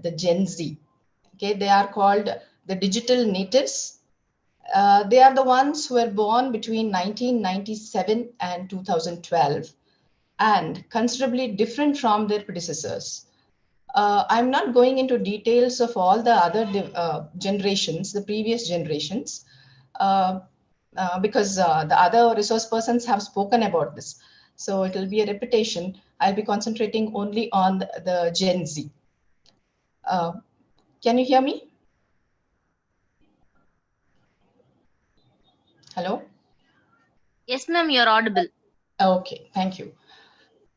the Gen Z. Okay, they are called the digital natives. They are the ones who were born between 1997 and 2012 and considerably different from their predecessors. I'm not going into details of all the other generations, the previous generations, uh, because the other resource persons have spoken about this. So it will be a repetition. I'll be concentrating only on the Gen Z. Uh, can you hear me? Hello? Yes, ma'am, you're audible. Okay, thank you.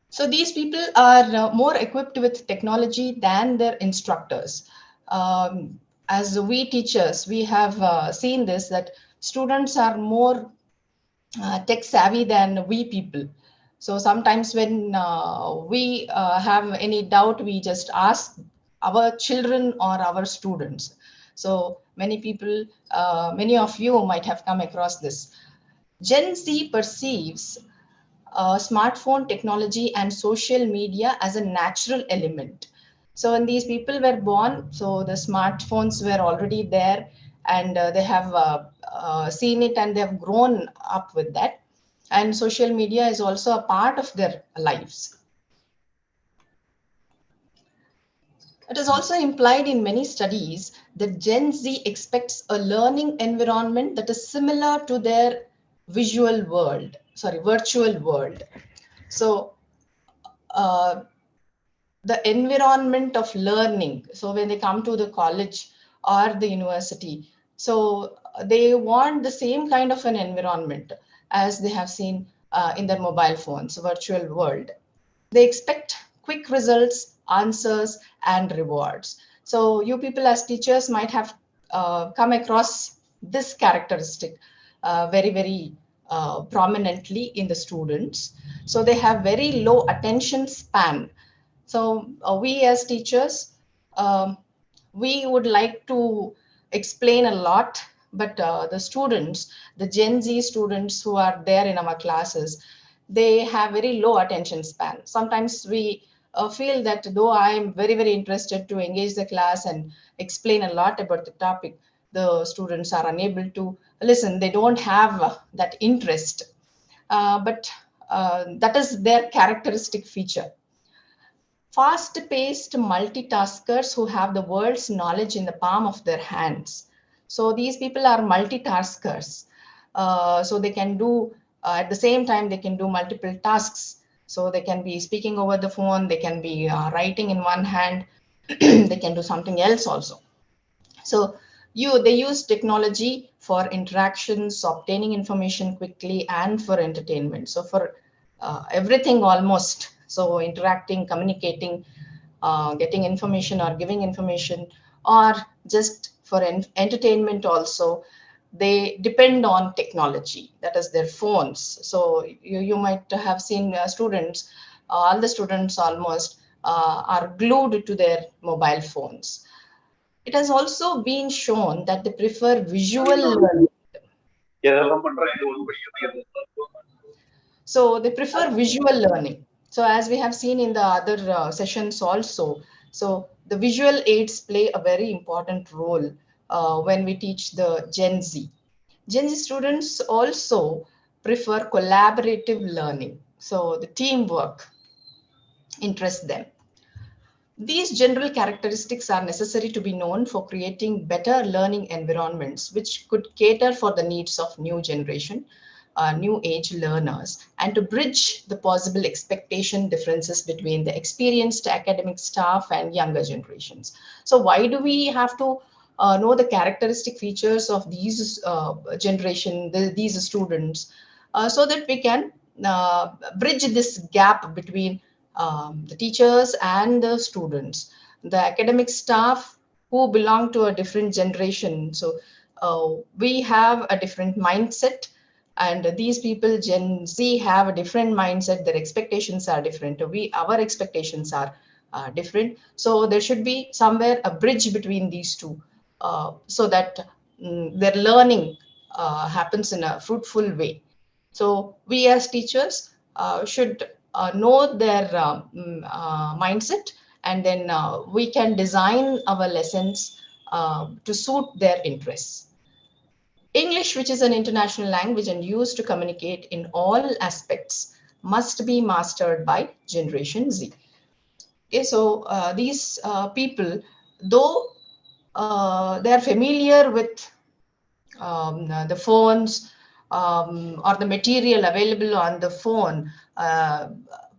So these people are more equipped with technology than their instructors. As we teachers, we have seen this, that students are more tech savvy than we people. So sometimes when we have any doubt, we just ask our children or our students. So many people, many of you might have come across this. Gen Z perceives smartphone technology and social media as a natural element. So when these people were born, so the smartphones were already there, and they have seen it and they have grown up with that. And social media is also a part of their lives. It is also implied in many studies that Gen Z expects a learning environment that is similar to their virtual world. So uh, the environment of learning. So when they come to the college or the university, so they want the same kind of an environment as they have seen in their mobile phones, virtual world. They expect quick results, answers, and rewards. So you people as teachers might have come across this characteristic very prominently in the students. So they have very low attention span. So we as teachers, um, we would like to explain a lot, but the students, the Gen Z students who are there in our classes, they have very low attention span. Sometimes we feel that though I am very interested to engage the class and explain a lot about the topic, the students are unable to listen. They don't have that interest. But that is their characteristic feature. Fast-paced multitaskers who have the world's knowledge in the palm of their hands. So these people are multitaskers. So they can do, at the same time, they can do multiple tasks. So they can be speaking over the phone, they can be writing in one hand, they can do something else also. So they use technology for interactions, obtaining information quickly, and for entertainment. So for everything almost. So interacting, communicating, getting information or giving information, or just for entertainment also, they depend on technology, that is their phones. So you might have seen students, all the students almost are glued to their mobile phones. It has also been shown that they prefer visual learning. So they prefer visual learning. So as we have seen in the other sessions also, so the visual aids play a very important role when we teach the Gen Z. Gen Z students also prefer collaborative learning. So the teamwork interests them. These general characteristics are necessary to be known for creating better learning environments, which could cater for the needs of new generation, new age learners, and to bridge the possible expectation differences between the experienced academic staff and younger generations. So why do we have to know the characteristic features of these these students, so that we can bridge this gap between the teachers and the students, the academic staff who belong to a different generation. So we have a different mindset, and these people, Gen Z, have a different mindset. Their expectations are different. Our expectations are different. So there should be somewhere a bridge between these two, so that their learning happens in a fruitful way. So we as teachers should know their mindset and then we can design our lessons to suit their interests. English, which is an international language and used to communicate in all aspects, must be mastered by Generation Z. Okay, so these people, though they are familiar with the phones or the material available on the phone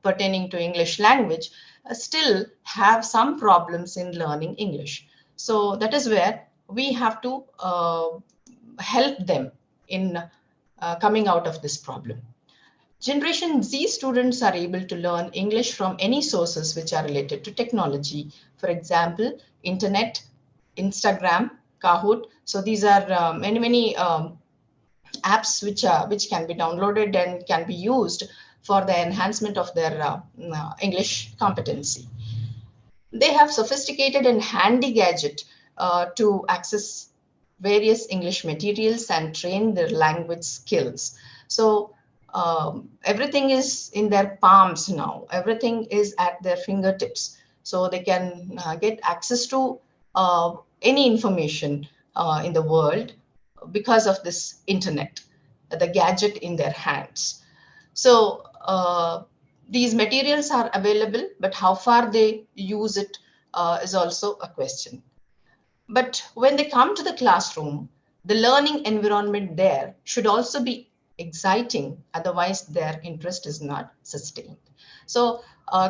pertaining to English language, still have some problems in learning English. So that is where we have to help them in coming out of this problem. Generation Z students are able to learn English from any sources which are related to technology. For example, internet, Instagram, Kahoot. So these are many apps which can be downloaded and can be used for the enhancement of their English competency. They have sophisticated and handy gadget to access various English materials and train their language skills. So everything is in their palms now. Everything is at their fingertips. So they can get access to any information in the world because of this internet, the gadget in their hands. So these materials are available, but how far they use it is also a question. But when they come to the classroom, the learning environment there should also be exciting, otherwise their interest is not sustained. So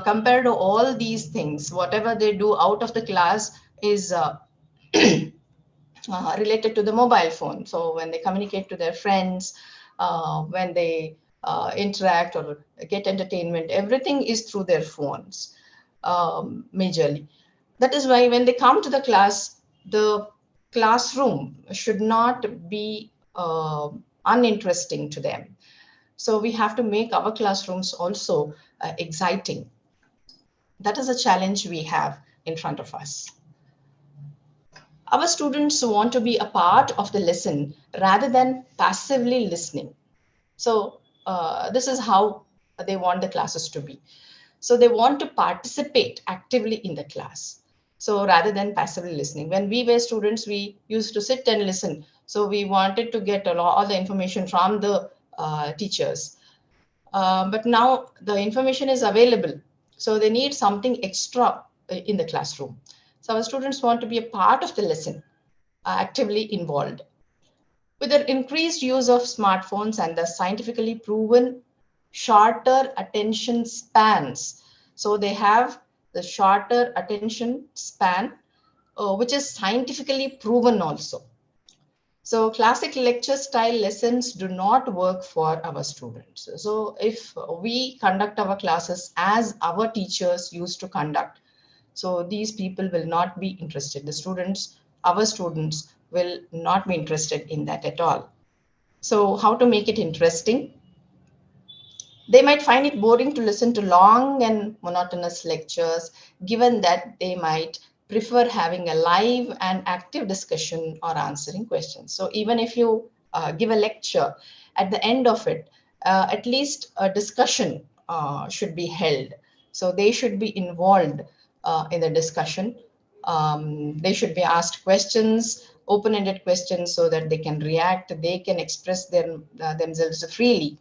compared to all these things, whatever they do out of the class is related to the mobile phone. So when they communicate to their friends, when they interact or get entertainment, everything is through their phones majorly. That is why when they come to the class, the classroom should not be uninteresting to them. So we have to make our classrooms also exciting. That is a challenge we have in front of us. Our students want to be a part of the lesson rather than passively listening. So this is how they want the classes to be. So they want to participate actively in the class. So rather than passively listening, when we were students, we used to sit and listen. So we wanted to get all the information from the teachers. But now the information is available. So they need something extra in the classroom. So our students want to be a part of the lesson, actively involved. With the increased use of smartphones and the scientifically proven shorter attention spans. So they have the shorter attention span, which is scientifically proven also. So classic lecture style lessons do not work for our students. So if we conduct our classes as our teachers used to conduct, so these people will not be interested. The students, our students, will not be interested in that at all. So how to make it interesting? They might find it boring to listen to long and monotonous lectures, given that they might prefer having a live and active discussion or answering questions. So even if you give a lecture, at the end of it, at least a discussion should be held. So they should be involved in the discussion. They should be asked questions, open-ended questions, so that they can react, they can express themselves freely.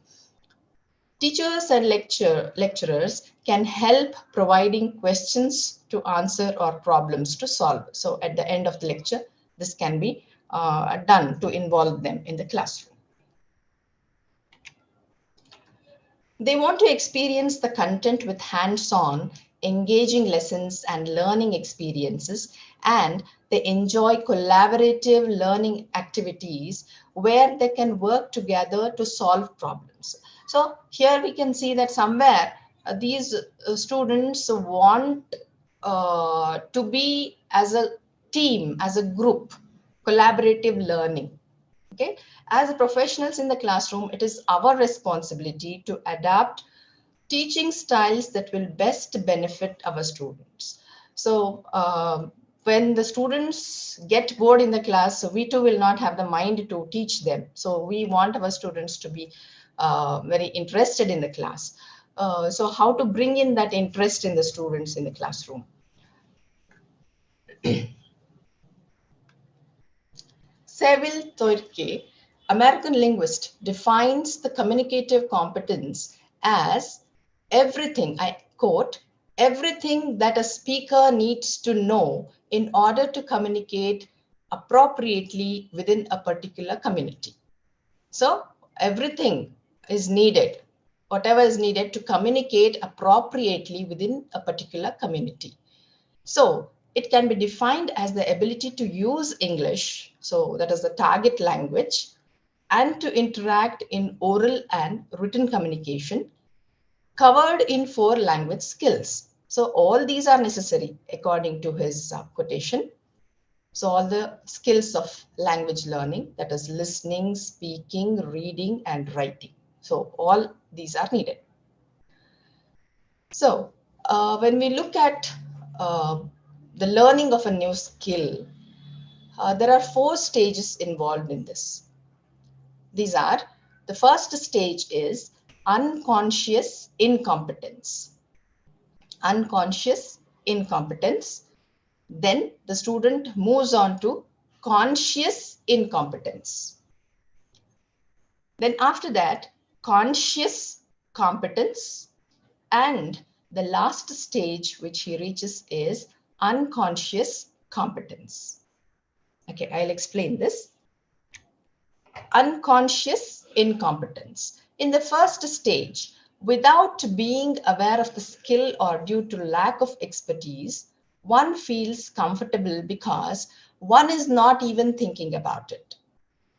Teachers and lecturers can help providing questions to answer or problems to solve. So at the end of the lecture, this can be done to involve them in the classroom. They want to experience the content with hands-on, engaging lessons and learning experiences, and they enjoy collaborative learning activities where they can work together to solve problems. So here we can see that somewhere these students want to be as a team, as a group, collaborative learning. Okay, as professionals in the classroom, it is our responsibility to adapt teaching styles that will best benefit our students. So when the students get bored in the class, so we too will not have the mind to teach them. So we want our students to be very interested in the class. So how to bring in that interest in the students in the classroom? Seville Tourque, American linguist, defines the communicative competence as everything, I quote, everything that a speaker needs to know in order to communicate appropriately within a particular community. So everything is needed, whatever is needed to communicate appropriately within a particular community. So it can be defined as the ability to use English, so that is the target language, and to interact in oral and written communication covered in 4 language skills. So all these are necessary according to his quotation. So all the skills of language learning, that is listening, speaking, reading, and writing. So all these are needed. So when we look at the learning of a new skill, there are 4 stages involved in this. These are, the first stage is unconscious incompetence. Unconscious incompetence. Then the student moves on to conscious incompetence. Then after that, conscious competence. And the last stage which he reaches is unconscious competence. Okay, I'll explain this. Unconscious incompetence. In the first stage, without being aware of the skill or due to lack of expertise, one feels comfortable because one is not even thinking about it.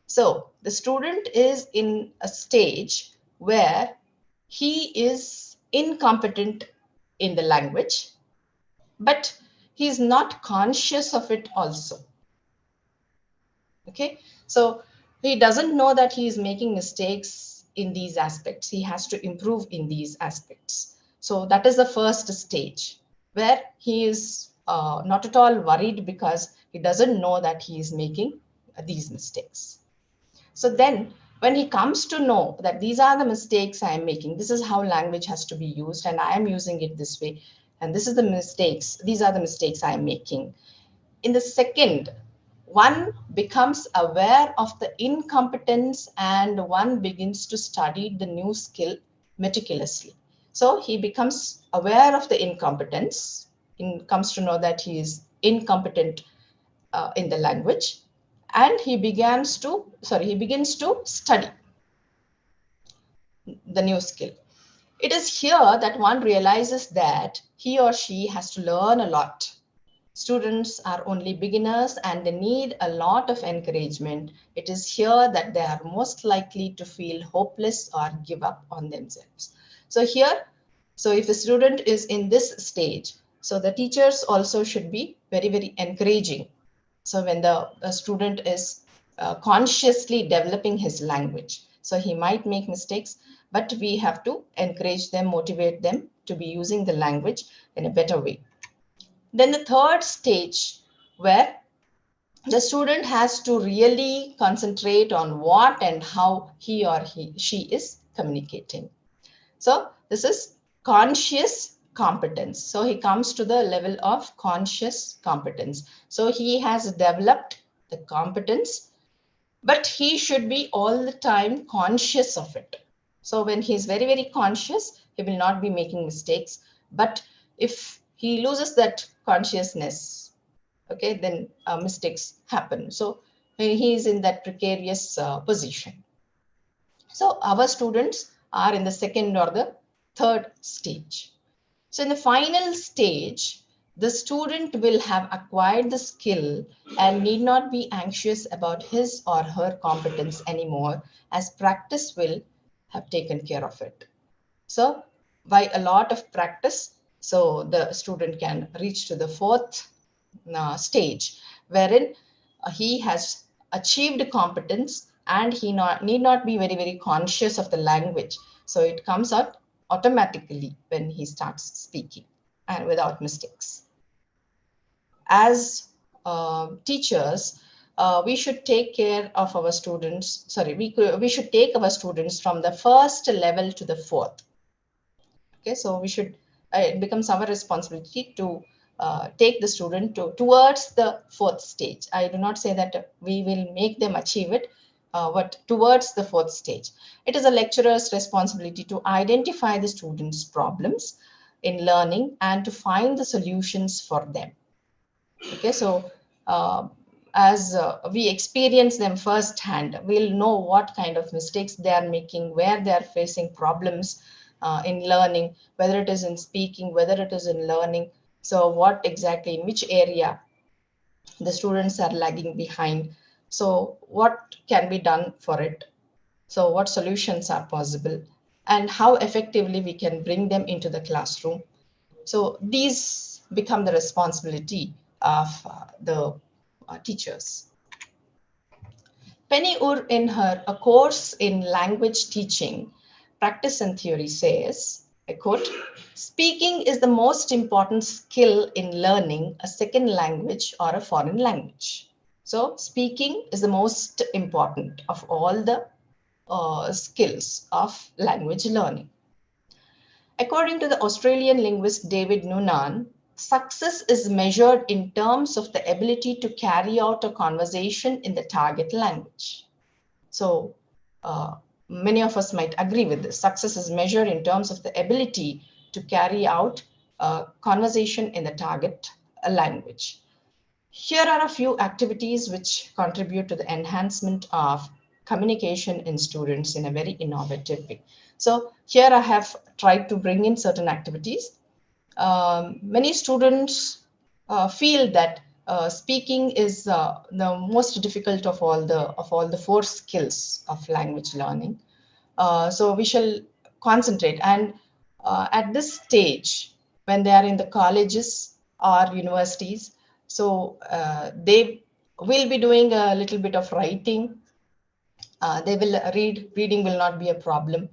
So the student is in a stage where he is incompetent in the language, but he is not conscious of it also. Okay, so he doesn't know that he is making mistakes in these aspects. He has to improve in these aspects. So that is the first stage where he is not at all worried because he doesn't know that he is making these mistakes. So then when he comes to know that these are the mistakes I am making, this is how language has to be used and I am using it this way, and this is the mistakes, these are the mistakes I am making. In the second, one becomes aware of the incompetence and one begins to study the new skill meticulously. So he becomes aware of the incompetence, comes to know that he is incompetent in the language, and he begins to study the new skill. It is here that one realizes that he or she has to learn a lot. Students are only beginners and they need a lot of encouragement. It is here that they are most likely to feel hopeless or give up on themselves. So here, so if the student is in this stage, so the teachers also should be very, very encouraging. So when the student is consciously developing his language, so he might make mistakes, but we have to encourage them, motivate them to be using the language in a better way. Then the third stage, where the student has to really concentrate on what and how he or she is communicating. So this is conscious competence. So he comes to the level of conscious competence. So he has developed the competence, but he should be all the time conscious of it. So when he's very, very conscious, he will not be making mistakes. But if he loses that consciousness, okay, then mistakes happen. So he is in that precarious position. So our students are in the second or the third stage. So in the final stage, the student will have acquired the skill and need not be anxious about his or her competence anymore, as practice will have taken care of it. So by a lot of practice, so the student can reach to the fourth stage, wherein he has achieved competence and he need not be very, very conscious of the language. So it comes out automatically when he starts speaking and without mistakes. As teachers, we should take care of our students. Sorry, we should take our students from the first level to the fourth. Okay, so we should, it becomes our responsibility to take the student towards the fourth stage. I do not say that we will make them achieve it, but towards the fourth stage. It is a lecturer's responsibility to identify the students' problems in learning and to find the solutions for them. Okay, so as we experience them firsthand, we'll know what kind of mistakes they are making, where they are facing problems in learning, whether it is in speaking, whether it is in learning. So what exactly, in which area the students are lagging behind. So what can be done for it? So what solutions are possible and how effectively we can bring them into the classroom. So these become the responsibility of the teachers. Penny Ur, in her A Course in Language Teaching, Practice and Theory, says, I quote, "Speaking is the most important skill in learning a second language or a foreign language." So speaking is the most important of all the skills of language learning. According to the Australian linguist David Noonan, success is measured in terms of the ability to carry out a conversation in the target language. So many of us might agree with this. Success is measured in terms of the ability to carry out a conversation in the target language. Here are a few activities which contribute to the enhancement of communication in students in a very innovative way. So here I have tried to bring in certain activities. Many students feel that speaking is the most difficult of all the four skills of language learning. So we shall concentrate, and at this stage, when they are in the colleges or universities, so they will be doing a little bit of writing. They will reading will not be a problem.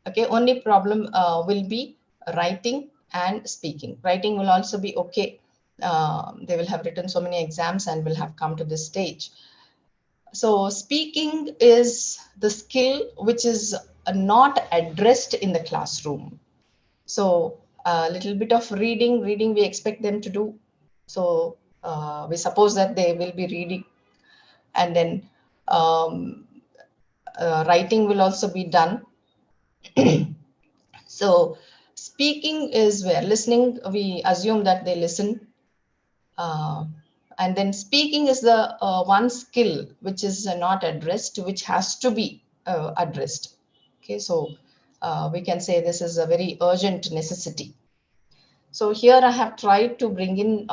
Okay, only problem will be writing and speaking. Writing will also be okay. They will have written so many exams and will have come to this stage. So speaking is the skill which is not addressed in the classroom. So a little bit of reading we expect them to do. So we suppose that they will be reading, and then um, writing will also be done. So speaking is where listening, we assume that they listen. Uh, and then speaking is the one skill which is not addressed, which has to be addressed. Okay, so we can say this is a very urgent necessity. So here I have tried to bring in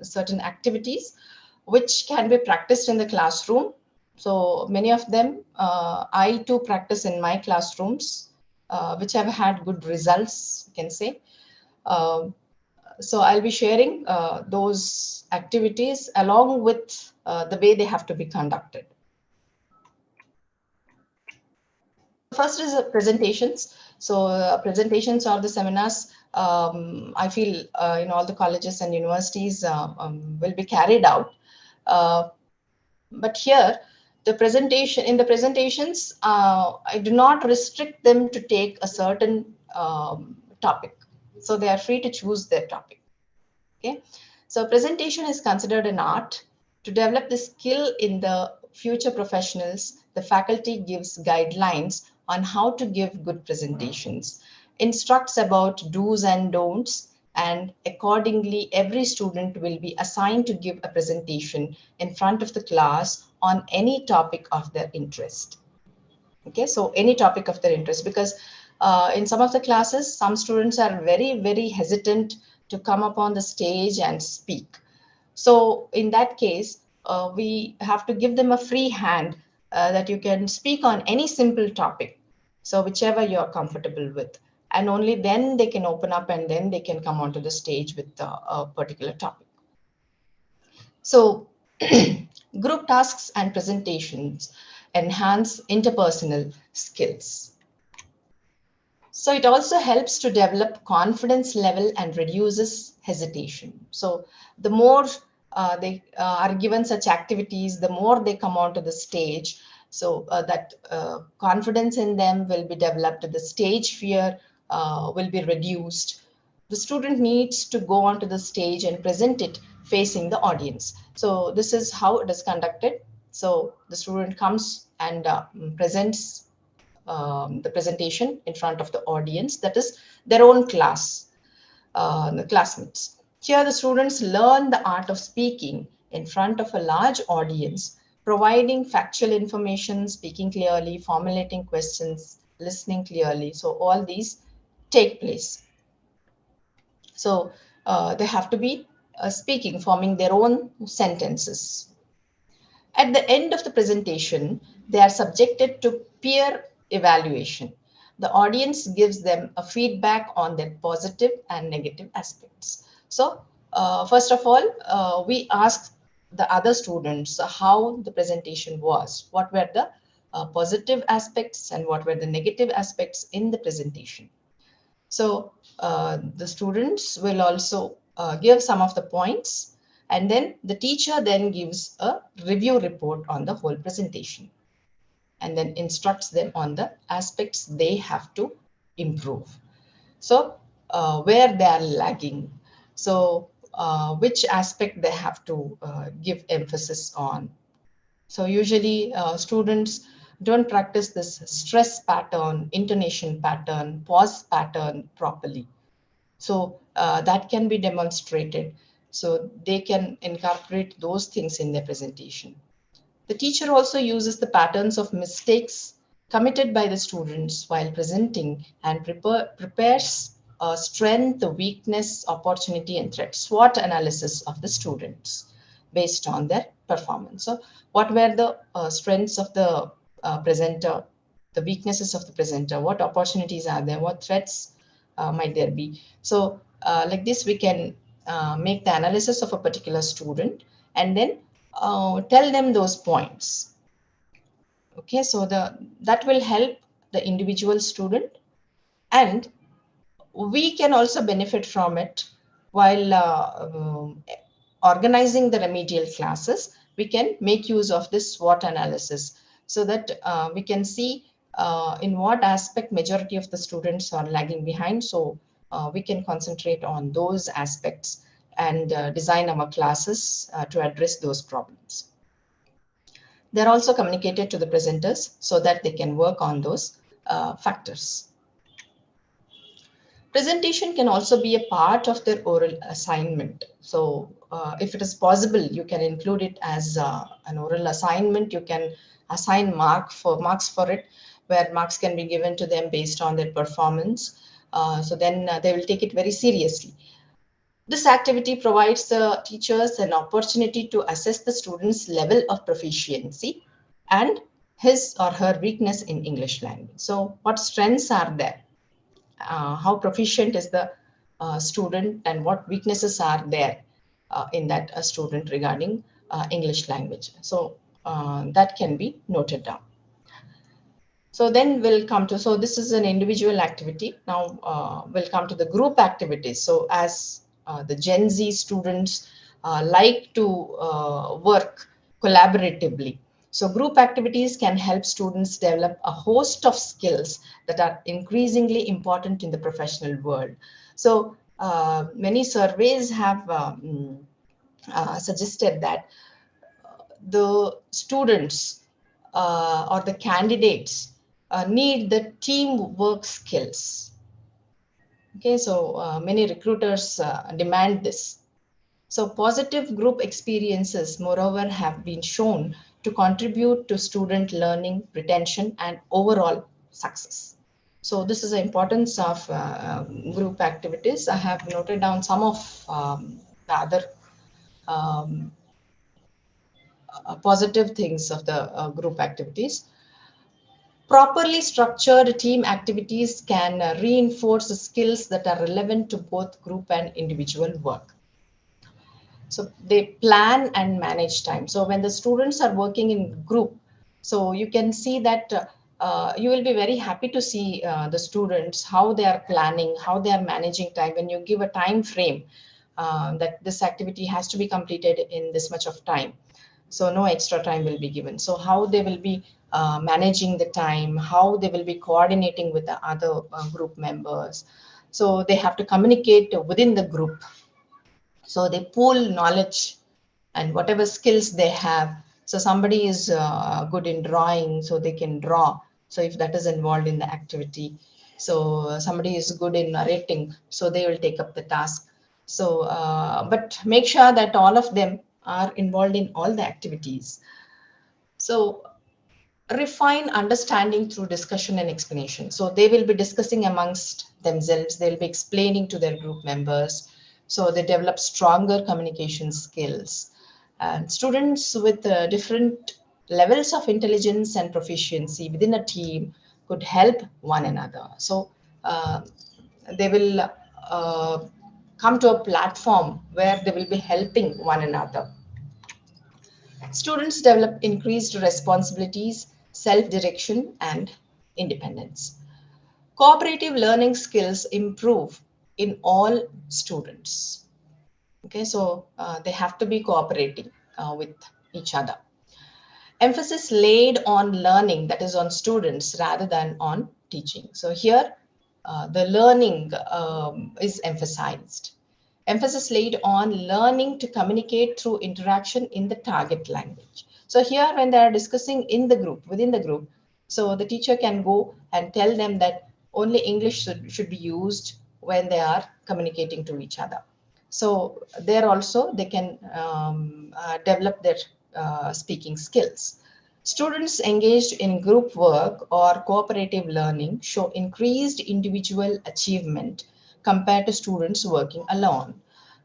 certain activities which can be practiced in the classroom. So many of them I too practice in my classrooms, which have had good results, you can say. Uh, so I'll be sharing those activities along with the way they have to be conducted. First is presentations. So presentations or the seminars, I feel in all the colleges and universities will be carried out. But here, the presentation in the presentations, I do not restrict them to take a certain topic. So they are free to choose their topic. Okay, so presentation is considered an art. To develop the skill in the future professionals, the faculty gives guidelines on how to give good presentations, instructs about do's and don'ts, and accordingly, every student will be assigned to give a presentation in front of the class on any topic of their interest. Okay, so any topic of their interest, because in some of the classes, some students are very, very hesitant to come up on the stage and speak. So in that case, we have to give them a free hand that you can speak on any simple topic. So whichever you're comfortable with, and only then they can open up and then they can come onto the stage with a particular topic. So group tasks and presentations enhance interpersonal skills. So it also helps to develop confidence level and reduces hesitation. So the more they are given such activities, the more they come onto the stage. So that confidence in them will be developed. The stage fear will be reduced. the student needs to go onto the stage and present it facing the audience. So this is how it is conducted. So the student comes and presents the presentation in front of the audience, that is their own class, the classmates. Here, the students learn the art of speaking in front of a large audience, providing factual information, speaking clearly, formulating questions, listening clearly. So all these take place. So they have to be speaking, forming their own sentences. At the end of the presentation, they are subjected to peer evaluation. The audience gives them a feedback on their positive and negative aspects. So, first of all, we ask the other students how the presentation was, what were the positive aspects and what were the negative aspects in the presentation. So the students will also give some of the points, and then the teacher then gives a review report on the whole presentation and then instructs them on the aspects they have to improve. So where they are lagging, so which aspect they have to give emphasis on. So usually students don't practice this stress pattern, intonation pattern, pause pattern properly. So that can be demonstrated. So they can incorporate those things in their presentation. The teacher also uses the patterns of mistakes committed by the students while presenting and prepares strength, weakness, opportunity, and threat SWOT analysis of the students based on their performance. So, what were the strengths of the presenter, the weaknesses of the presenter, what opportunities are there, what threats might there be? So, like this, we can make the analysis of a particular student and then tell them those points. Okay, so that will help the individual student, and we can also benefit from it while organizing the remedial classes. We can make use of this SWOT analysis so that we can see in what aspect majority of the students are lagging behind. So we can concentrate on those aspects and design our classes to address those problems. They're also communicated to the presenters so that they can work on those factors. Presentation can also be a part of their oral assignment. So if it is possible, you can include it as an oral assignment. You can assign marks for it, where marks can be given to them based on their performance. So then they will take it very seriously. This activity provides the teachers an opportunity to assess the student's level of proficiency and his or her weakness in English language. So what strengths are there? How proficient is the student, and what weaknesses are there in that student regarding English language? So that can be noted down. So then we'll come to, so this is an individual activity. Now we'll come to the group activities. So as the Gen Z students like to work collaboratively. So group activities can help students develop a host of skills that are increasingly important in the professional world. So many surveys have suggested that the students or the candidates need the teamwork skills. Okay, so many recruiters demand this. So positive group experiences, moreover, have been shown to contribute to student learning, retention, and overall success. So this is the importance of group activities. I have noted down some of the other um, positive things of the group activities. Properly structured team activities can reinforce the skills that are relevant to both group and individual work. So they plan and manage time. So when the students are working in group, so you can see that you will be very happy to see the students, how they are planning, how they are managing time. When you give a time frame that this activity has to be completed in this much of time, so no extra time will be given. So how they will be managing the time, how they will be coordinating with the other group members, So they have to communicate within the group. So they pool knowledge and whatever skills they have. So somebody is good in drawing, so they can draw. So if that is involved in the activity, so somebody is good in narrating, so they will take up the task. So, but make sure that all of them are involved in all the activities. So refine understanding through discussion and explanation. So they will be discussing amongst themselves, they'll be explaining to their group members. So they develop stronger communication skills. And students with different levels of intelligence and proficiency within a team could help one another. So uh, they will come to a platform where they will be helping one another. Students develop increased responsibilities, self-direction, and independence. Cooperative learning skills improve in all students. Okay, so they have to be cooperating with each other. Emphasis laid on learning, that is on students rather than on teaching. So here, the learning is emphasized. Emphasis laid on learning to communicate through interaction in the target language. So here, when they are discussing in the group, within the group, so the teacher can go and tell them that only English should be used when they are communicating to each other. So there also they can develop their speaking skills. Students engaged in group work or cooperative learning show increased individual achievement compared to students working alone.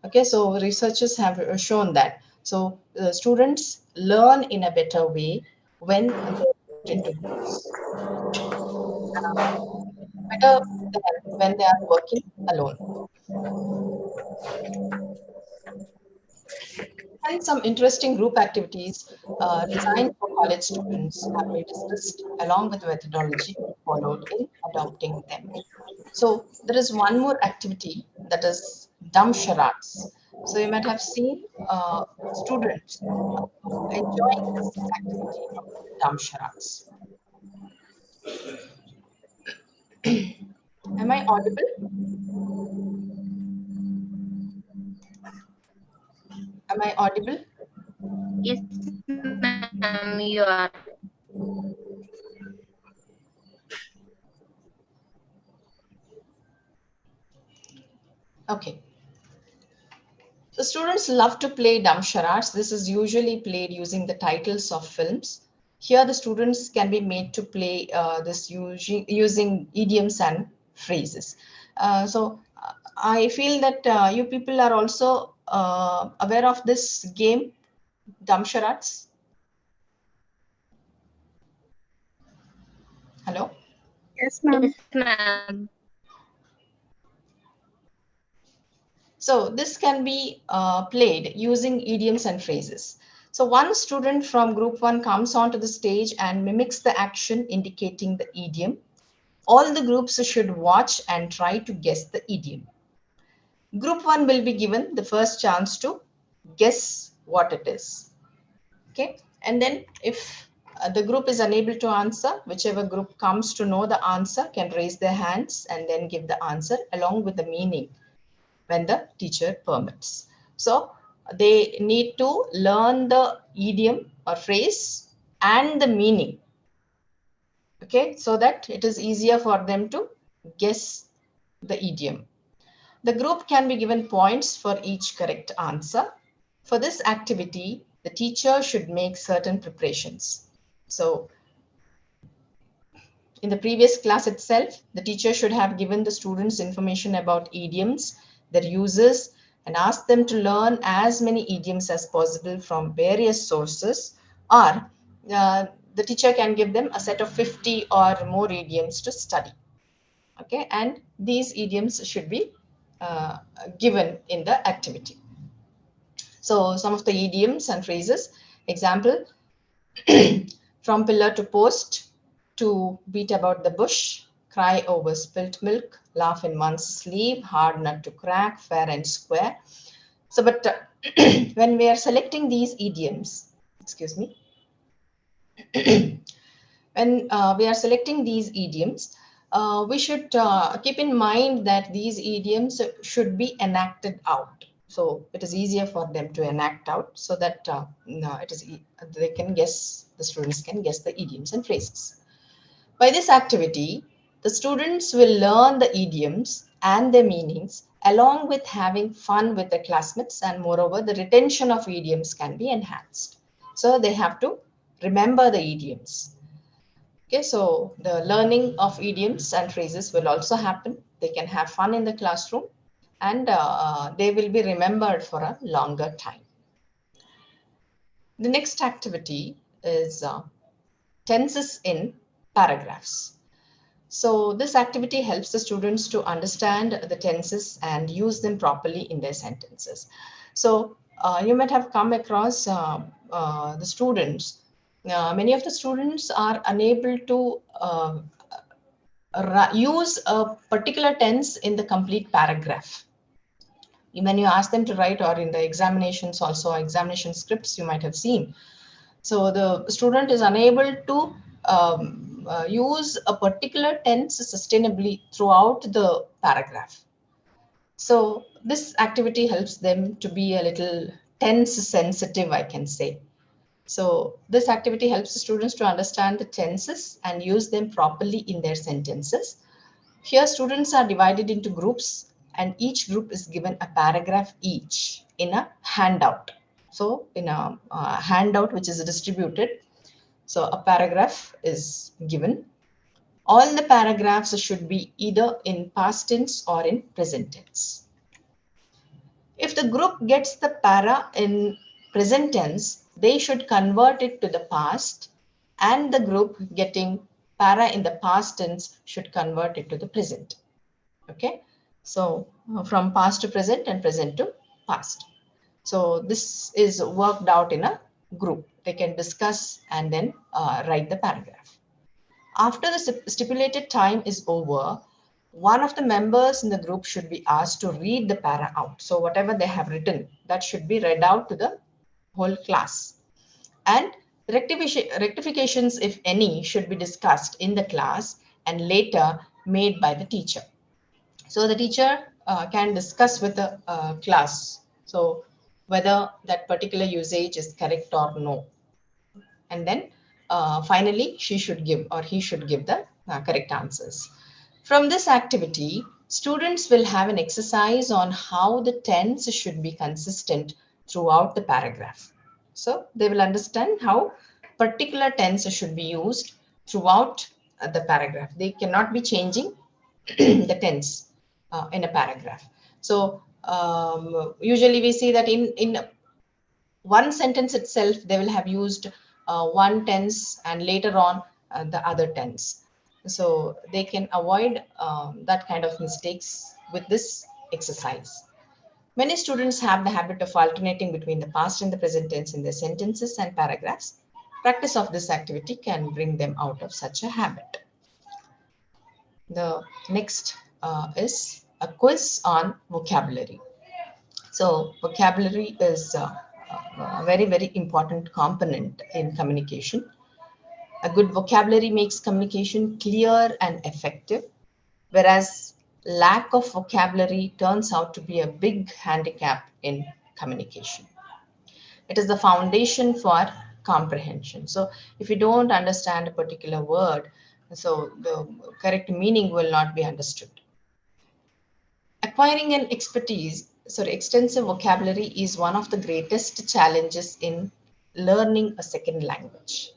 Okay, so researchers have shown that. So students learn in a better way when they work into groups, better than when they are working alone. And some interesting group activities designed for college students have been discussed along with the methodology followed in adopting them. So there is one more activity that is dumb charades. So you might have seen students enjoying this activity of dumb charades. Am I audible? Am I audible? Yes, ma'am, you are. Okay. So students love to play dumb charades. This is usually played using the titles of films. Here the students can be made to play this using idioms and phrases. I feel that you people are also aware of this game, dumb charades. Hello? Yes, ma'am. Yes, ma'am. So this can be played using idioms and phrases. So one student from group one comes onto the stage and mimics the action indicating the idiom. All the groups should watch and try to guess the idiom. Group one will be given the first chance to guess what it is. Okay, and then if the group is unable to answer, whichever group comes to know the answer can raise their hands and then give the answer along with the meaning when the teacher permits. So they need to learn the idiom or phrase and the meaning. Okay, so that it is easier for them to guess the idiom. The group can be given points for each correct answer. For this activity, the teacher should make certain preparations. So in the previous class itself, the teacher should have given the students information about idioms, their uses, and asked them to learn as many idioms as possible from various sources, or the teacher can give them a set of 50 or more idioms to study. Okay, and these idioms should be given in the activity. So some of the idioms and phrases, example, from pillar to post, to beat about the bush, cry over spilt milk, laugh in one's sleeve, hard nut to crack, fair and square. So, but when we are selecting these idioms, excuse me, when we are selecting these idioms, we should keep in mind that these idioms should be enacted out. So it is easier for them to enact out so that no, they can guess, the students can guess the idioms and phrases. By this activity, the students will learn the idioms and their meanings along with having fun with their classmates, and moreover, the retention of idioms can be enhanced. So they have to remember the idioms. Okay, so the learning of idioms and phrases will also happen. They can have fun in the classroom, and they will be remembered for a longer time. The next activity is tenses in paragraphs. So this activity helps the students to understand the tenses and use them properly in their sentences. So you might have come across the students. Many of the students are unable to use a particular tense in the complete paragraph. When you ask them to write, or in the examinations also, examination scripts you might have seen. So the student is unable to use a particular tense sustainably throughout the paragraph. So this activity helps them to be a little tense sensitive, I can say. So this activity helps the students to understand the tenses and use them properly in their sentences. Here students are divided into groups, and each group is given a paragraph each in a handout. So in a handout which is distributed, so a paragraph is given. All the paragraphs should be either in past tense or in present tense. If the group gets the para in present tense, they should convert it to the past, and the group getting para in the past tense should convert it to the present. Okay, so from past to present and present to past. So this is worked out in a group. They can discuss and then write the paragraph. After the stipulated time is over, one of the members in the group should be asked to read the para out. So whatever they have written, that should be read out to the whole class. And rectifications, if any, should be discussed in the class and later made by the teacher. So the teacher can discuss with the class, so whether that particular usage is correct or no. And then finally, she should give or he should give the correct answers. From this activity, students will have an exercise on how the tense should be consistent throughout the paragraph. So they will understand how particular tense should be used throughout the paragraph. They cannot be changing the tense in a paragraph. So usually we see that in one sentence itself, they will have used one tense and later on the other tense. So they can avoid that kind of mistakes with this exercise. Many students have the habit of alternating between the past and the present tense in their sentences and paragraphs. Practice of this activity can bring them out of such a habit. The next is a quiz on vocabulary. So vocabulary is a very, very important component in communication. A good vocabulary makes communication clear and effective, whereas lack of vocabulary turns out to be a big handicap in communication. It is the foundation for comprehension. So if you don't understand a particular word, so the correct meaning will not be understood. Acquiring an extensive vocabulary is one of the greatest challenges in learning a second language.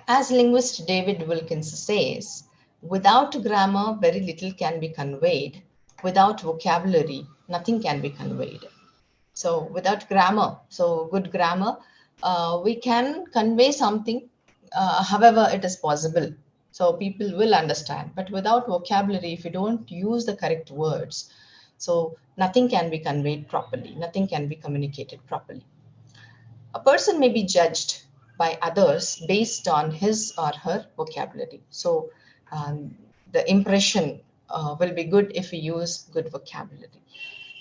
As linguist David Wilkins says, without grammar, very little can be conveyed. Without vocabulary, nothing can be conveyed. So without grammar, so good grammar, we can convey something, however it is possible. So people will understand. But without vocabulary, if you don't use the correct words, so nothing can be conveyed properly, nothing can be communicated properly. A person may be judged by others based on his or her vocabulary. So the impression will be good if we use good vocabulary.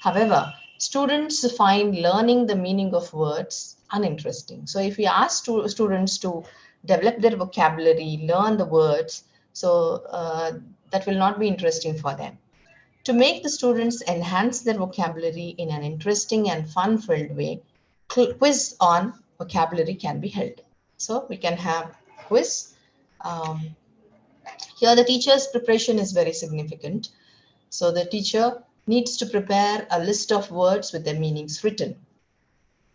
However, students find learning the meaning of words uninteresting. So if we ask students to develop their vocabulary, learn the words. So that will not be interesting for them. To make the students enhance their vocabulary in an interesting and fun-filled way, quiz on vocabulary can be held. So we can have quiz. Um, Here the teacher's preparation is very significant. So the teacher needs to prepare a list of words with their meanings written.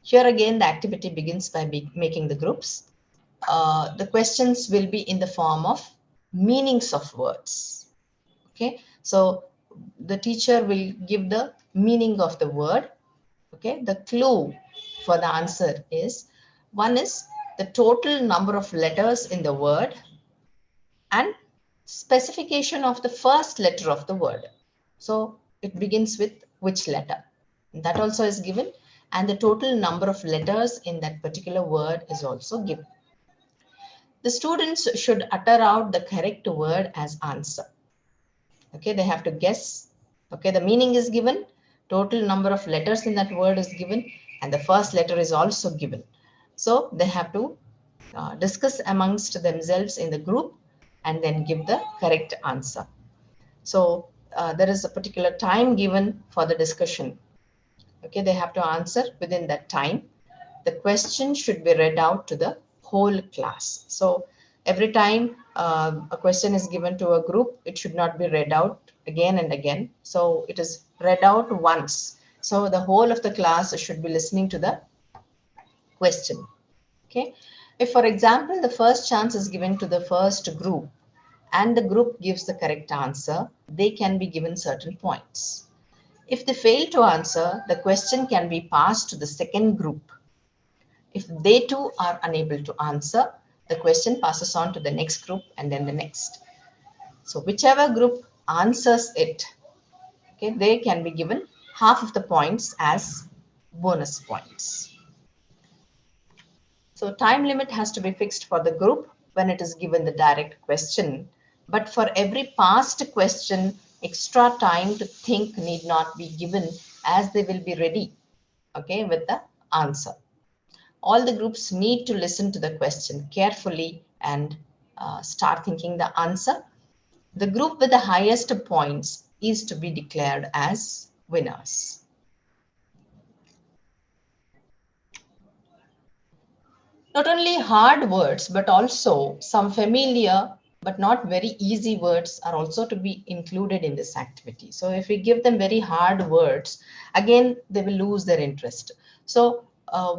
Here again, the activity begins by making the groups. The questions will be in the form of meanings of words. Okay, so the teacher will give the meaning of the word. Okay, the clue for the answer is, one is the total number of letters in the word and specification of the first letter of the word. So it begins with which letter. That also is given, and the total number of letters in that particular word is also given. The students should utter out the correct word as answer. Okay, they have to guess. Okay, the meaning is given, total number of letters in that word is given, and the first letter is also given. So they have to discuss amongst themselves in the group and then give the correct answer. So there is a particular time given for the discussion. Okay, they have to answer within that time. The question should be read out to the whole class. So every time a question is given to a group, it should not be read out again and again. So it is read out once. So the whole of the class should be listening to the question. Okay. If, for example, the first chance is given to the first group and the group gives the correct answer, they can be given certain points. If they fail to answer, the question can be passed to the second group. If they too are unable to answer, the question passes on to the next group and then the next. So whichever group answers it, okay, they can be given half of the points as bonus points. So time limit has to be fixed for the group when it is given the direct question. But for every past question, extra time to think need not be given, as they will be ready, okay, with the answer. All the groups need to listen to the question carefully and start thinking the answer. The group with the highest points is to be declared as winners. Not only hard words, but also some familiar but not very easy words are also to be included in this activity. So if we give them very hard words, again, they will lose their interest. So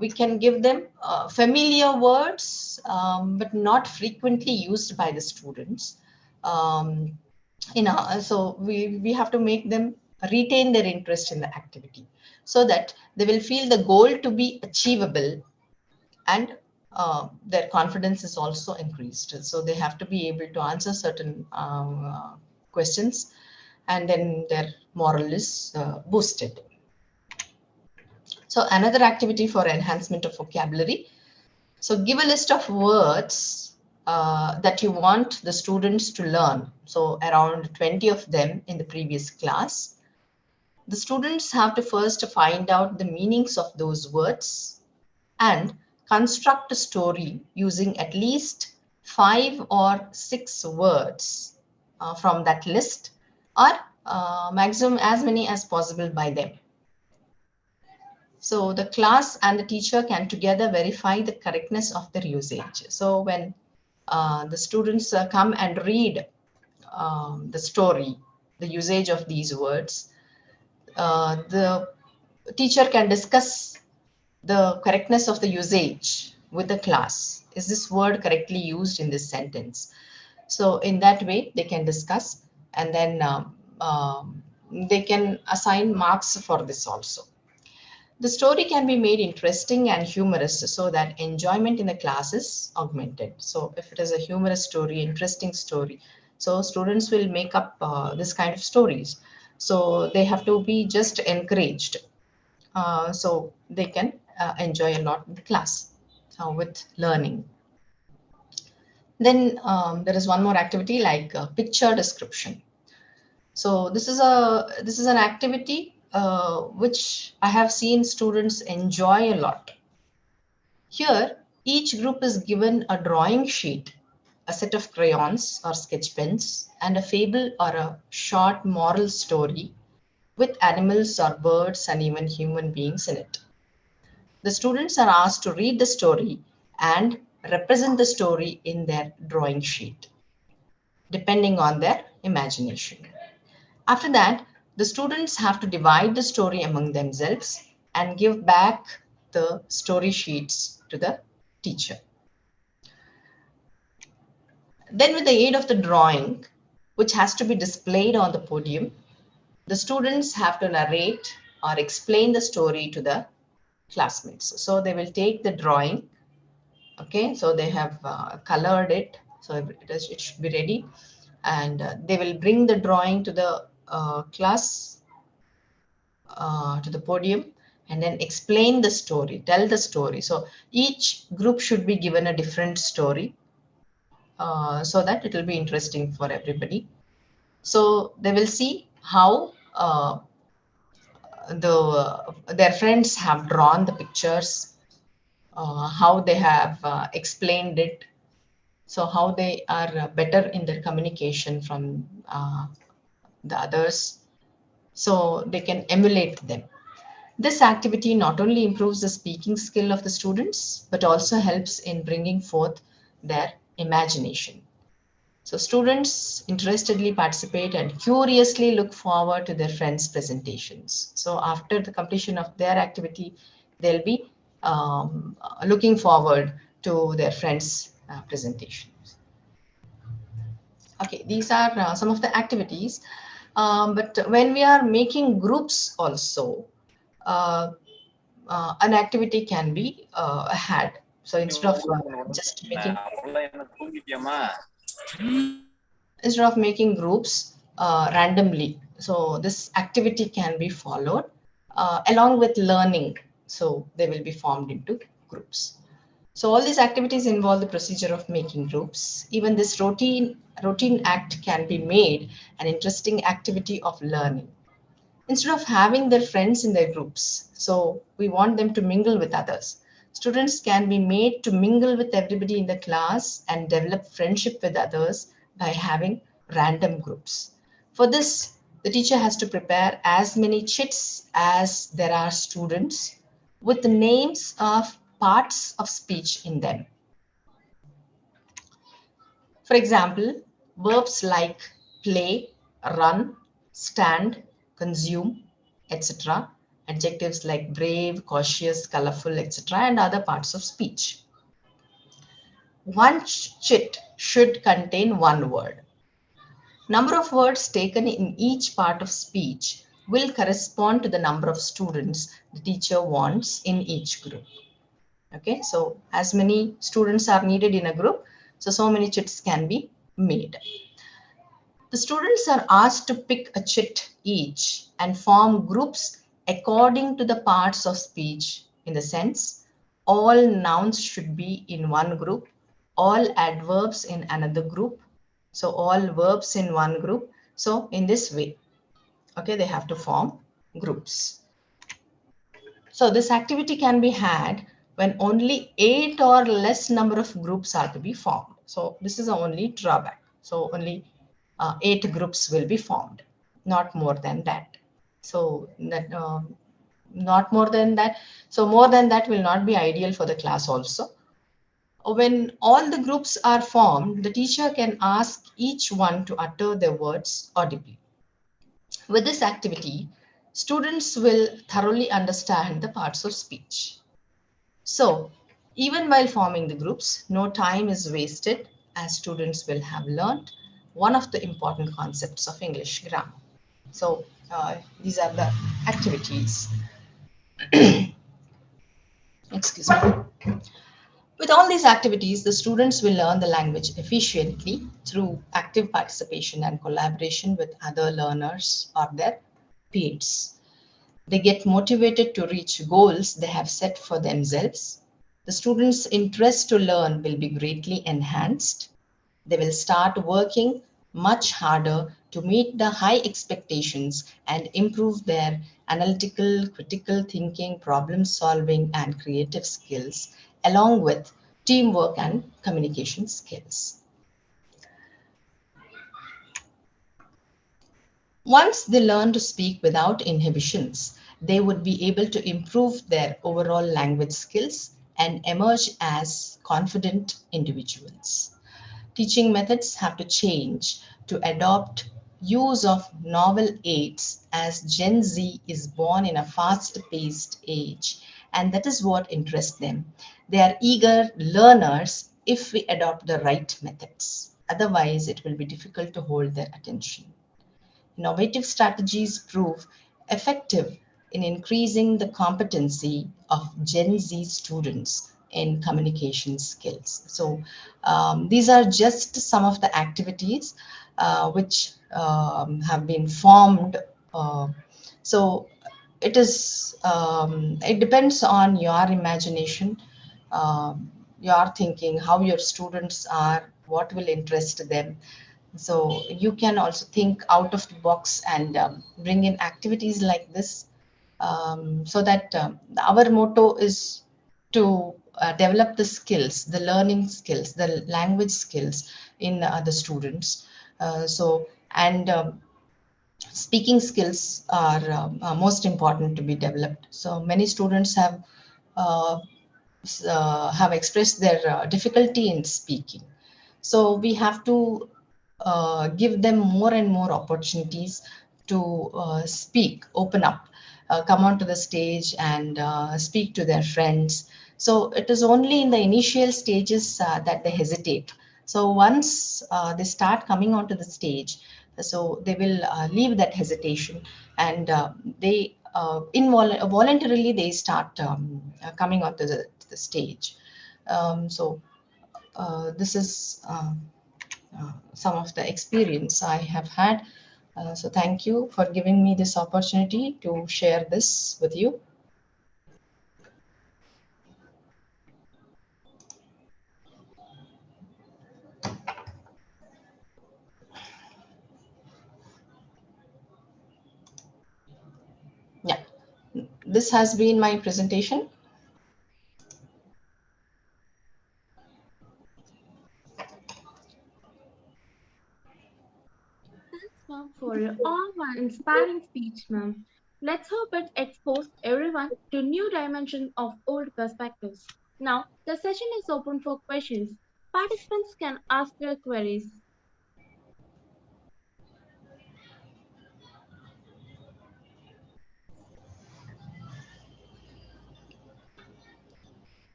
we can give them familiar words, but not frequently used by the students. So we have to make them retain their interest in the activity so that they will feel the goal to be achievable, and their confidence is also increased. So they have to be able to answer certain questions, and then their moral is boosted. So another activity for enhancement of vocabulary. So give a list of words that you want the students to learn. So around 20 of them in the previous class. The students have to first find out the meanings of those words and construct a story using at least 5 or 6 words from that list, or maximum as many as possible by them. So the class and the teacher can together verify the correctness of their usage. So when the students come and read the story, the usage of these words, the teacher can discuss the correctness of the usage with the class. Is this word correctly used in this sentence? So in that way, they can discuss, and then they can assign marks for this also. The story can be made interesting and humorous so that enjoyment in the class is augmented. So if it is a humorous story, interesting story, so students will make up this kind of stories. So they have to be just encouraged, so they can enjoy a lot in the class with learning. Then there is one more activity like picture description. So this is an activity which I have seen students enjoy a lot. Here Each group is given a drawing sheet, a set of crayons or sketch pens, and a fable or a short moral story with animals or birds and even human beings in it. The students are asked to read the story and represent the story in their drawing sheet, depending on their imagination. After that, the students have to divide the story among themselves and give back the story sheets to the teacher. Then, with the aid of the drawing, which has to be displayed on the podium, the students have to narrate or explain the story to the classmates. So they will take the drawing, okay, so they have colored it, so it should be ready, and they will bring the drawing to the class, to the podium, and then explain the story, tell the story. So each group should be given a different story, so that it will be interesting for everybody. So they will see how their friends have drawn the pictures, how they have explained it, so how they are better in their communication from the others, so they can emulate them. This activity not only improves the speaking skill of the students, but also helps in bringing forth their imagination. So students interestedly participate and curiously look forward to their friends' presentations. So after the completion of their activity, they'll be looking forward to their friends' presentations. Okay, these are some of the activities. But when we are making groups also, uh, an activity can be had. So instead of making groups randomly, so this activity can be followed along with learning. So they will be formed into groups. So all these activities involve the procedure of making groups. Even this routine act can be made an interesting activity of learning. Instead of having their friends in their groups, so we want them to mingle with others. Students can be made to mingle with everybody in the class and develop friendship with others by having random groups. For this, the teacher has to prepare as many chits as there are students with the names of parts of speech in them. For example, verbs like play, run, stand, consume, etc. Adjectives like brave, cautious, colorful, etc. and other parts of speech. One chit should contain one word. Number of words taken in each part of speech will correspond to the number of students the teacher wants in each group. Okay, so as many students are needed in a group, so many chits can be made. The students are asked to pick a chit each and form groups according to the parts of speech. In the sense, all nouns should be in one group, all adverbs in another group, so all verbs in one group. So in this way, okay, they have to form groups. So this activity can be had when only 8 or less number of groups are to be formed. So this is the only drawback. So only 8 groups will be formed, not more than that. So that not more than that. So more than that will not be ideal for the class also. When all the groups are formed, the teacher can ask each one to utter their words audibly. With this activity, students will thoroughly understand the parts of speech. So, even while forming the groups, no time is wasted as students will have learned one of the important concepts of English grammar. So, these are the activities. Excuse me. With all these activities, the students will learn the language efficiently through active participation and collaboration with other learners or their peers. They get motivated to reach goals they have set for themselves. The students' interest to learn will be greatly enhanced. They will start working much harder to meet the high expectations and improve their analytical, critical thinking, problem solving, and creative skills, along with teamwork, and communication skills. Once they learn to speak without inhibitions, they would be able to improve their overall language skills and emerge as confident individuals. Teaching methods have to change to adopt use of novel aids as Gen Z is born in a fast-paced age, and that is what interests them. They are eager learners if we adopt the right methods. Otherwise, it will be difficult to hold their attention. Innovative strategies prove effective in increasing the competency of Gen Z students in communication skills. So, these are just some of the activities which have been formed. So, it depends on your imagination, your thinking, how your students are, what will interest them. So you can also think out of the box and bring in activities like this, so that our motto is to develop the skills, the learning skills, the language skills in the students. And speaking skills are most important to be developed. So many students uh, have expressed their difficulty in speaking. So we have to give them more and more opportunities to speak, open up, come onto the stage and speak to their friends. So it is only in the initial stages that they hesitate. So once they start coming onto the stage, so they will leave that hesitation, and they voluntarily they start coming onto the stage. This is some of the experience I have had. So thank you for giving me this opportunity to share this with you. Yeah, this has been my presentation. Thanks, ma'am, for your all-one inspiring speech, ma'am. Let's hope it exposed everyone to new dimensions of old perspectives. Now, the session is open for questions. Participants can ask their queries.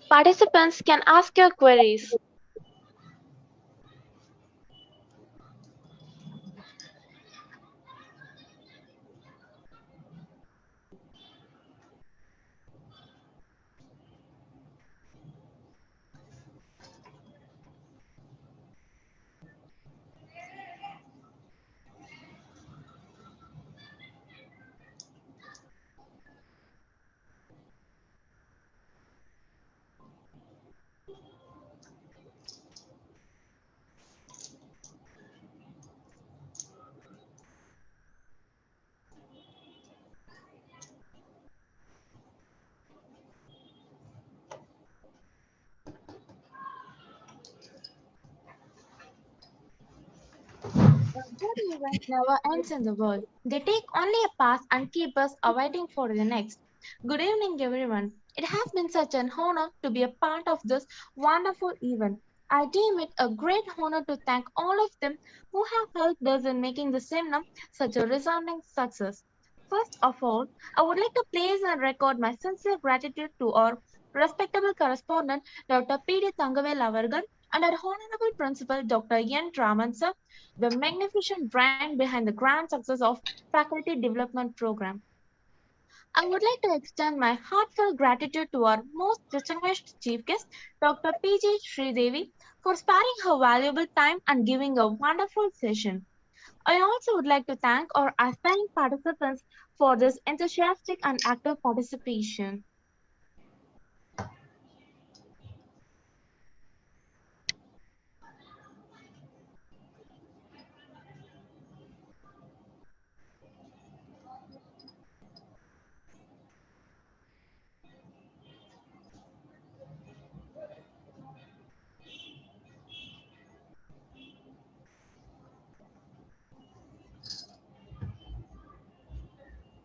Participants can ask your queries. A good event never ends in the world. They take only a pass and keep us awaiting for the next. Good evening, everyone. It has been such an honor to be a part of this wonderful event. I deem it a great honor to thank all of them who have helped us in making the seminar such a resounding success. First of all, I would like to place and record my sincere gratitude to our respectable correspondent, Dr. P.D. Tangavel Avargal, and our Honorable Principal, Dr. N. Raman sir, the magnificent brain behind the grand success of Faculty Development Program. I would like to extend my heartfelt gratitude to our most distinguished chief guest, Dr. P.J. Sridevi, for sparing her valuable time and giving a wonderful session. I also would like to thank our aspiring participants for this enthusiastic and active participation.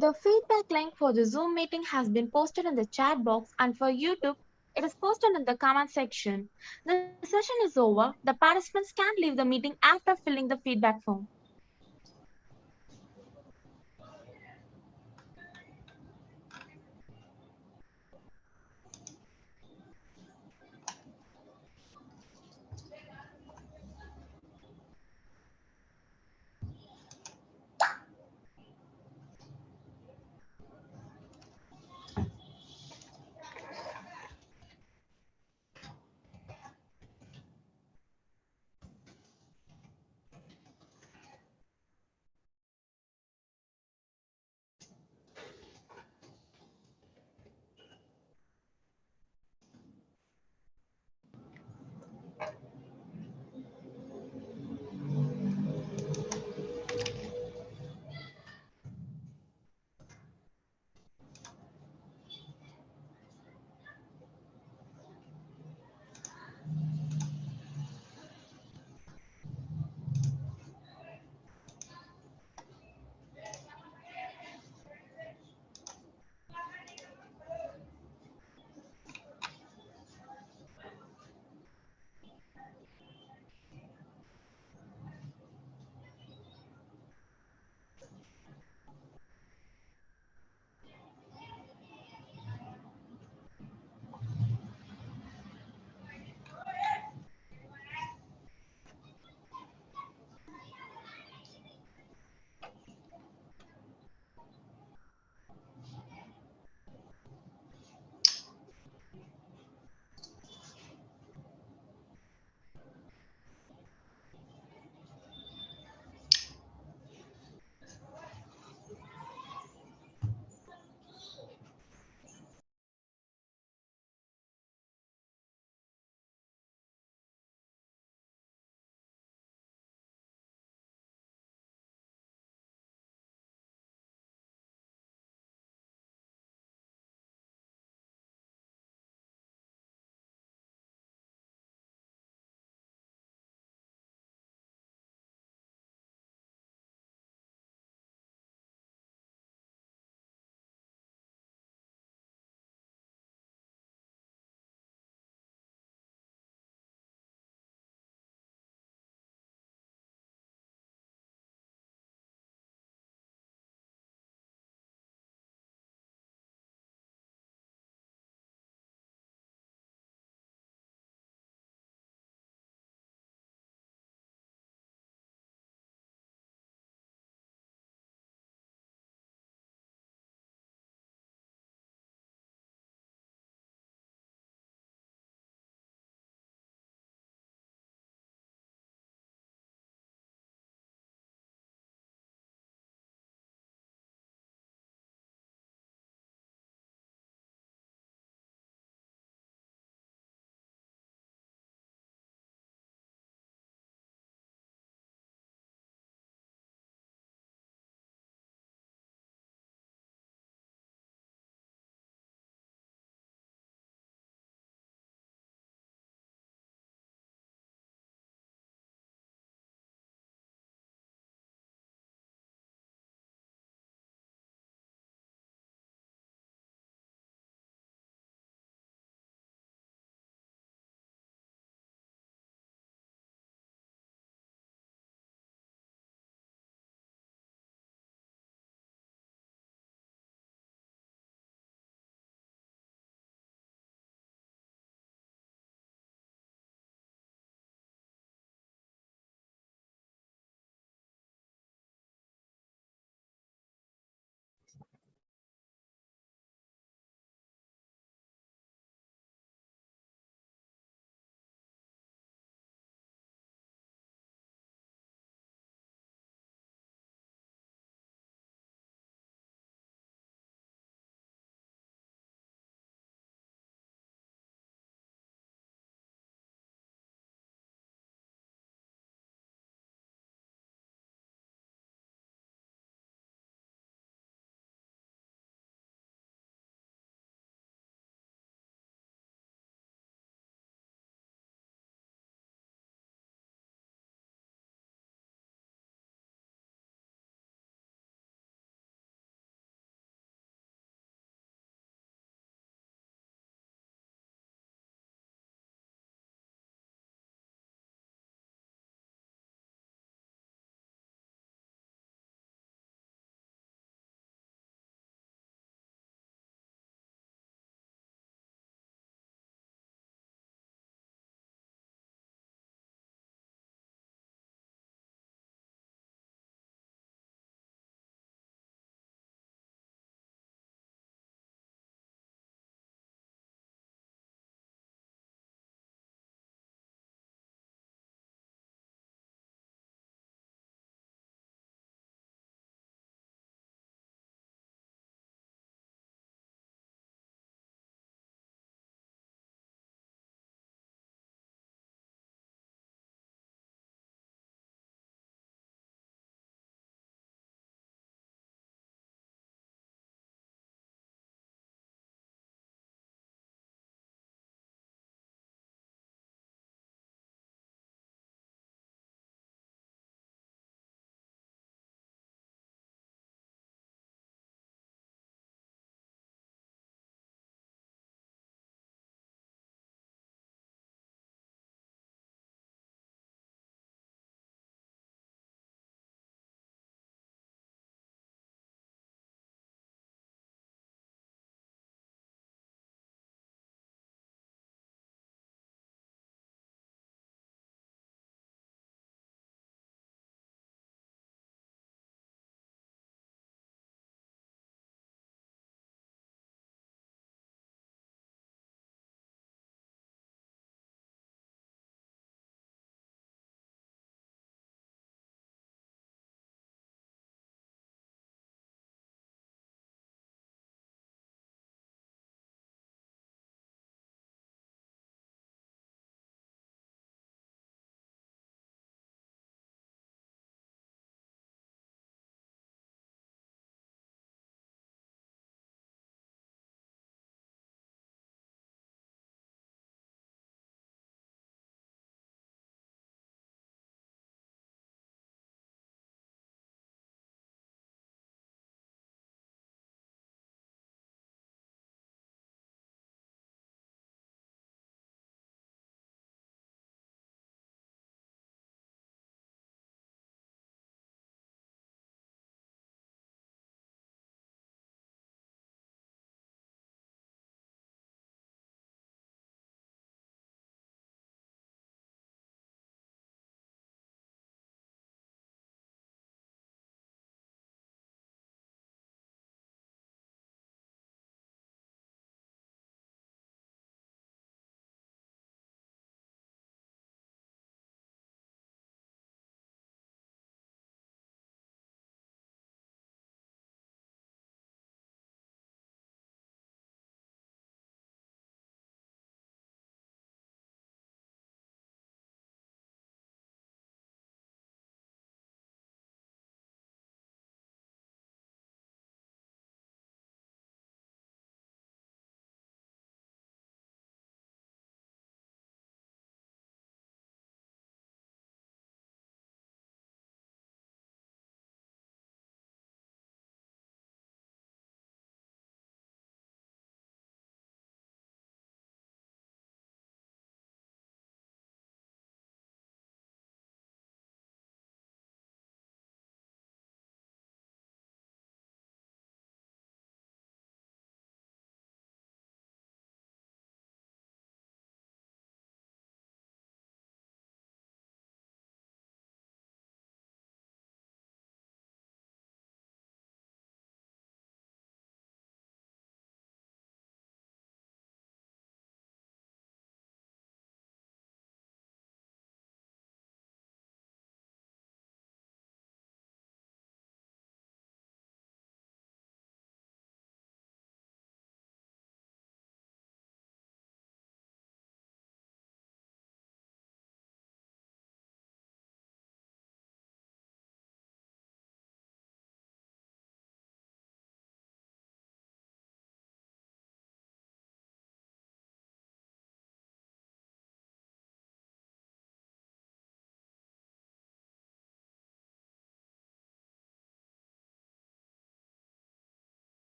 The feedback link for the Zoom meeting has been posted in the chat box, and for YouTube, it is posted in the comment section. The session is over. The participants can leave the meeting after filling the feedback form.